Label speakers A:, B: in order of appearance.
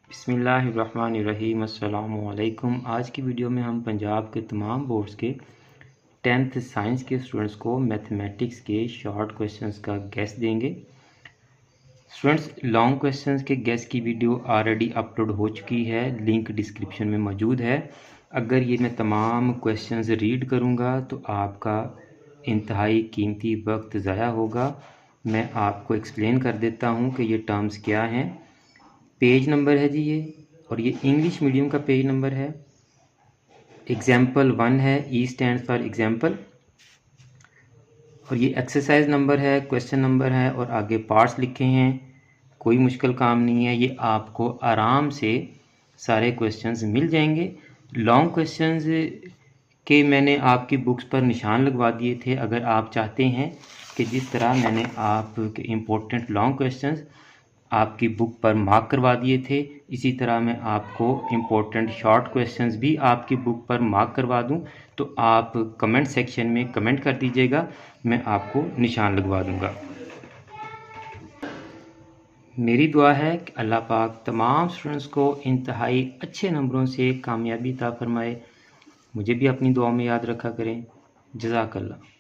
A: बिस्मिल्लाहिर्रहमानिर्रहीम अस्सलामुअलैकुम। आज की वीडियो में हम पंजाब के तमाम बोर्ड्स के 10th साइंस के स्टूडेंट्स को मैथमेटिक्स के शॉर्ट क्वेश्चंस का गेस देंगे। स्टूडेंट्स, लॉन्ग क्वेश्चंस के गेस की वीडियो ऑलरेडी अपलोड हो चुकी है, लिंक डिस्क्रिप्शन में मौजूद है। अगर ये मैं तमाम क्वेश्चंस रीड करूँगा तो आपका इंतहाई कीमती वक्त ज़ाया होगा। मैं आपको एक्सप्लेन कर देता हूँ कि ये टर्म्स क्या हैं। पेज नंबर है जी ये, और ये इंग्लिश मीडियम का पेज नंबर है। एग्जाम्पल 1 है, ई स्टैंड फॉर एग्जाम्पल, और ये एक्सरसाइज नंबर है, क्वेश्चन नंबर है, और आगे पार्ट्स लिखे हैं। कोई मुश्किल काम नहीं है, ये आपको आराम से सारे क्वेश्चंस मिल जाएंगे। लॉन्ग क्वेश्चंस के मैंने आपकी बुक्स पर निशान लगवा दिए थे। अगर आप चाहते हैं कि जिस तरह मैंने आपके इम्पोर्टेंट लॉन्ग क्वेश्चंस आपकी बुक पर मार्क करवा दिए थे, इसी तरह मैं आपको इम्पोर्टेंट शॉर्ट क्वेश्चंस भी आपकी बुक पर मार्क करवा दूं, तो आप कमेंट सेक्शन में कमेंट कर दीजिएगा, मैं आपको निशान लगवा दूंगा। मेरी दुआ है कि अल्लाह पाक तमाम स्टूडेंट्स को इंतहाई अच्छे नंबरों से कामयाबी अता फरमाए। मुझे भी अपनी दुआ में याद रखा करें। जज़ाकल्लाह।